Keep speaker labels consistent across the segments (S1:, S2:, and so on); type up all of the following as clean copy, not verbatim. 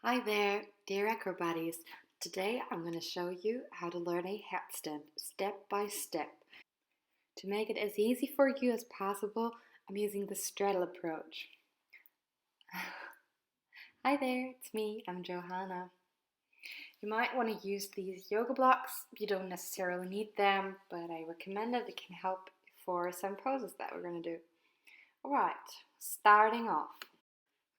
S1: Hi there, dear Acro buddies. Today I'm going to show you how to learn a headstand step by step. To make it as easy for you as possible, I'm using the straddle approach. Hi there, it's me, I'm Johanna. You might want to use these yoga blocks. You don't necessarily need them, but I recommend it. It can help for some poses that we're going to do. Alright, starting off.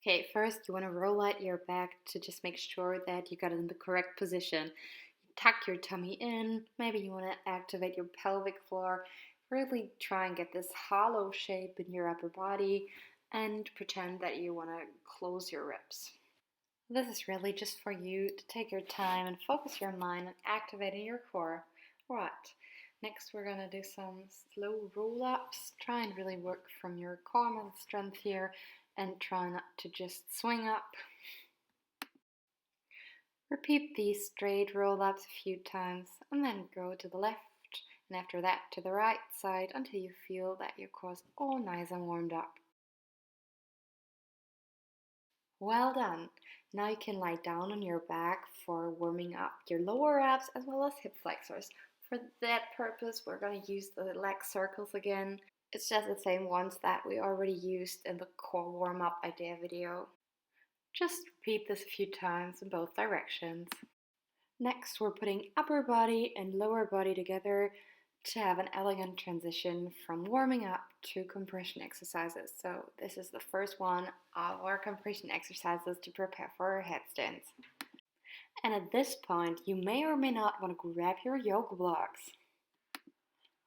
S1: Okay, first you want to roll out your back to just make sure that you got it in the correct position. You tuck your tummy in, maybe you want to activate your pelvic floor, really try and get this hollow shape in your upper body and pretend that you want to close your ribs. This is really just for you to take your time and focus your mind on activating your core. Right, next we're going to do some slow roll-ups. Try and really work from your core muscle strength here and try not to just swing up. Repeat these straight roll-ups a few times and then go to the left and after that to the right side until you feel that your core is all nice and warmed up. Well done! Now you can lie down on your back for warming up your lower abs as well as hip flexors. For that purpose, we're going to use the leg circles again. It's just the same ones that we already used in the core warm-up idea video. Just repeat this a few times in both directions. Next, we're putting upper body and lower body together to have an elegant transition from warming up to compression exercises. So this is the first one of our compression exercises to prepare for our headstands. And at this point, you may or may not want to grab your yoga blocks.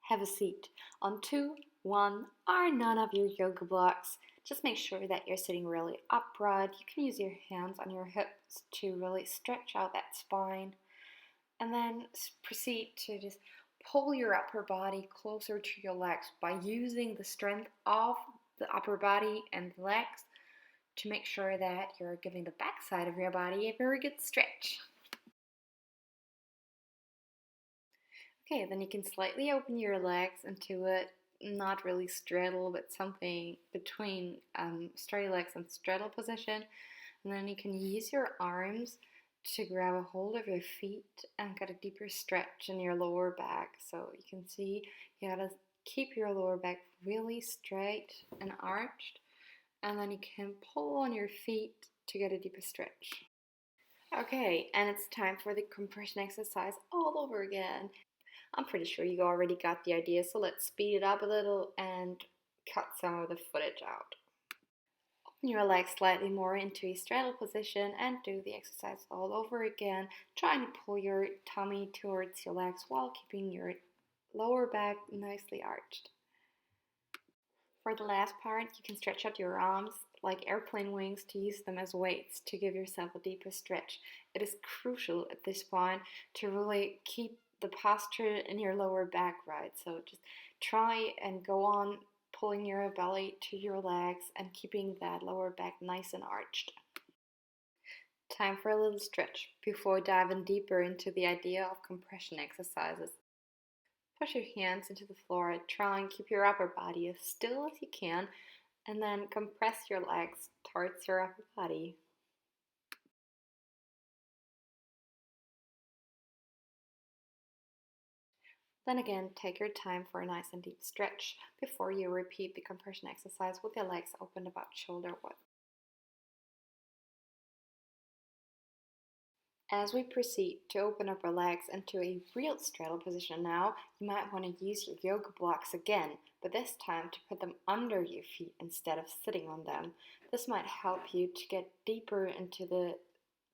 S1: Have a seat on 2, 1, or none of your yoga blocks. Just make sure that you're sitting really upright. You can use your hands on your hips to really stretch out that spine. And then proceed to just pull your upper body closer to your legs by using the strength of the upper body and the legs to make sure that you're giving the back side of your body a very good stretch. Okay, then you can slightly open your legs into it, not really straddle, but something between straight legs and straddle position. And then you can use your arms to grab a hold of your feet and get a deeper stretch in your lower back. So you can see you gotta keep your lower back really straight and arched, and then you can pull on your feet to get a deeper stretch. Okay, and it's time for the compression exercise all over again. I'm pretty sure you already got the idea, so let's speed it up a little and cut some of the footage out. Open your legs slightly more into a straddle position and do the exercise all over again, trying to pull your tummy towards your legs while keeping your lower back nicely arched. For the last part, you can stretch out your arms like airplane wings to use them as weights to give yourself a deeper stretch. It is crucial at this point to really keep the posture in your lower back right. So just try and go on pulling your belly to your legs and keeping that lower back nice and arched. Time for a little stretch before diving deeper into the idea of compression exercises. Push your hands into the floor, try and keep your upper body as still as you can, and then compress your legs towards your upper body. Then again, take your time for a nice and deep stretch before you repeat the compression exercise with your legs open about shoulder width. As we proceed to open up our legs into a real straddle position now, you might want to use your yoga blocks again, but this time to put them under your feet instead of sitting on them. This might help you to get deeper into the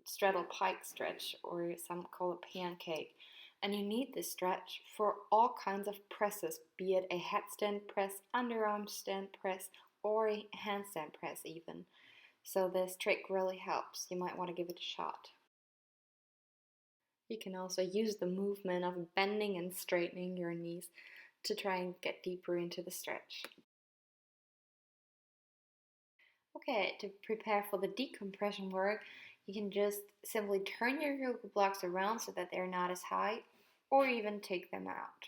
S1: Straddle Pike stretch, or some call it pancake. And you need this stretch for all kinds of presses, be it a headstand press, underarm stand press, or a handstand press even. So this trick really helps. You might want to give it a shot. You can also use the movement of bending and straightening your knees to try and get deeper into the stretch. Okay, to prepare for the decompression work, you can just simply turn your yoga blocks around so that they're not as high, or even take them out.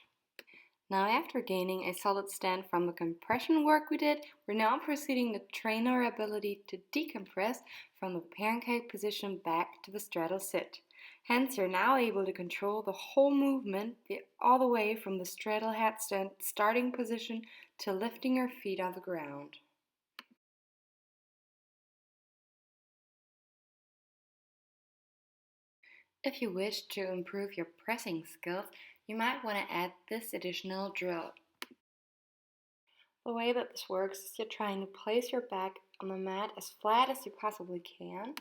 S1: Now, after gaining a solid stand from the compression work we did, we're now proceeding to train our ability to decompress from the pancake position back to the straddle sit. Hence, you're now able to control the whole movement all the way from the straddle headstand starting position to lifting your feet off the ground. If you wish to improve your pressing skills, you might want to add this additional drill. The way that this works is you're trying to place your back on the mat as flat as you possibly can,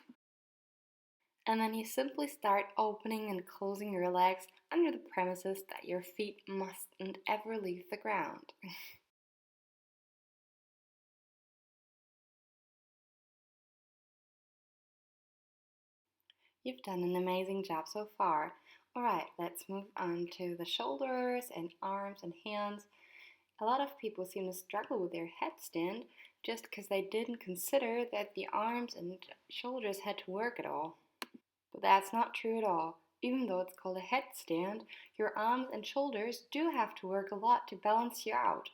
S1: and then you simply start opening and closing your legs under the premises that your feet mustn't ever leave the ground. You've done an amazing job so far. Alright, let's move on to the shoulders and arms and hands. A lot of people seem to struggle with their headstand just because they didn't consider that the arms and shoulders had to work at all. But that's not true at all. Even though it's called a headstand, your arms and shoulders do have to work a lot to balance you out.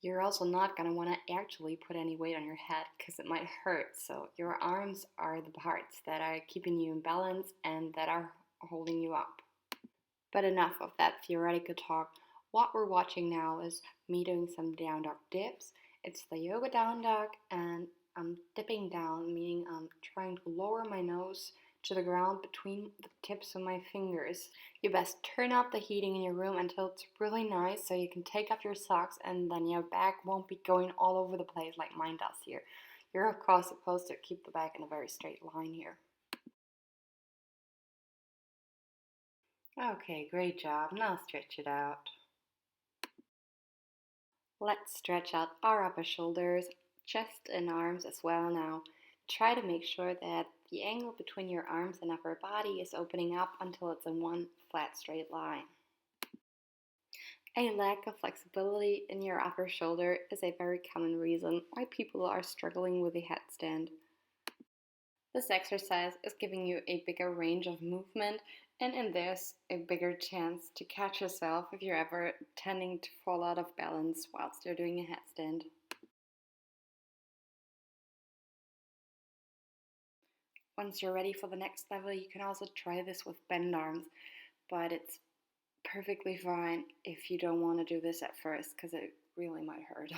S1: You're also not going to want to actually put any weight on your head because it might hurt. So your arms are the parts that are keeping you in balance and that are holding you up. But enough of that theoretical talk. What we're watching now is me doing some down dog dips. It's the yoga down dog, and I'm dipping down, meaning I'm trying to lower my nose to the ground between the tips of my fingers. You best turn up the heating in your room until it's really nice so you can take off your socks and then your back won't be going all over the place like mine does here. You're of course supposed to keep the back in a very straight line here. Okay, great job. Now stretch it out. Let's stretch out our upper shoulders, chest and arms as well now. Try to make sure that the angle between your arms and upper body is opening up until it's in one flat straight line. A lack of flexibility in your upper shoulder is a very common reason why people are struggling with the headstand. This exercise is giving you a bigger range of movement and in this a bigger chance to catch yourself if you're ever tending to fall out of balance whilst you're doing a headstand. Once you're ready for the next level, you can also try this with bent arms, but it's perfectly fine if you don't want to do this at first because it really might hurt.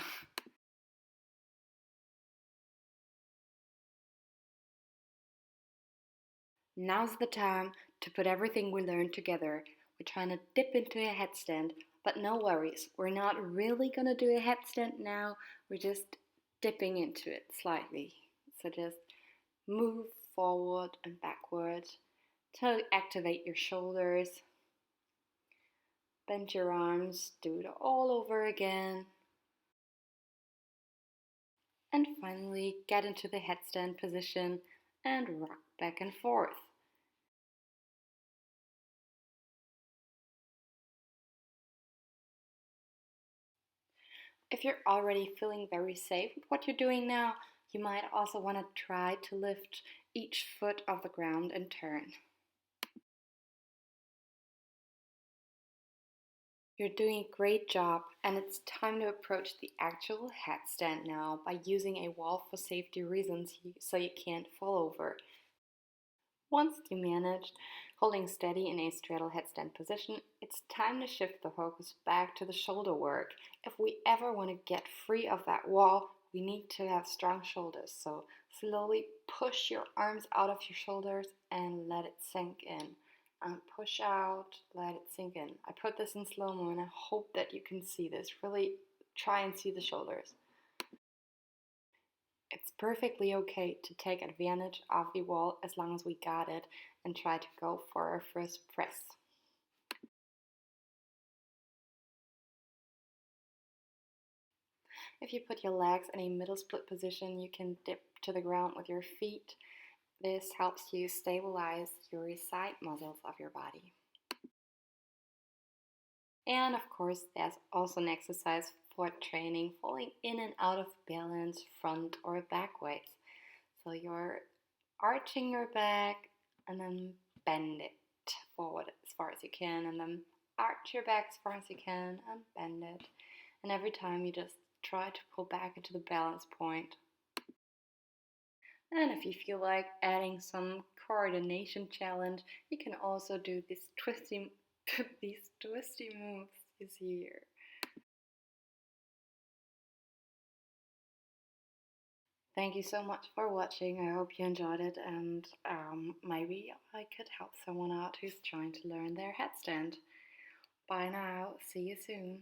S1: Now's the time to put everything we learned together. We're trying to dip into a headstand, but no worries, we're not really gonna do a headstand now, we're just dipping into it slightly. So just move forward and backward to activate your shoulders. Bend your arms, do it all over again. And finally, get into the headstand position and rock back and forth. If you're already feeling very safe with what you're doing now, you might also want to try to lift each foot off the ground and turn. You're doing a great job, and it's time to approach the actual headstand now by using a wall for safety reasons so you can't fall over. Once you managed holding steady in a straddle headstand position, it's time to shift the focus back to the shoulder work. If we ever want to get free of that wall, we need to have strong shoulders. So slowly push your arms out of your shoulders and let it sink in. And push out, let it sink in. I put this in slow-mo and I hope that you can see this. Really try and see the shoulders. It's perfectly okay to take advantage of the wall as long as we got it and try to go for our first press. If you put your legs in a middle split position, you can dip to the ground with your feet. This helps you stabilize your side muscles of your body. And of course, there's also an exercise for training falling in and out of balance front or back ways. So you're arching your back and then bend it forward as far as you can and then arch your back as far as you can and bend it. And every time you just try to pull back into the balance point. And if you feel like adding some coordination challenge, you can also do these twisty moves you see here. Thank you so much for watching. I hope you enjoyed it, and maybe I could help someone out who's trying to learn their headstand. Bye now. See you soon.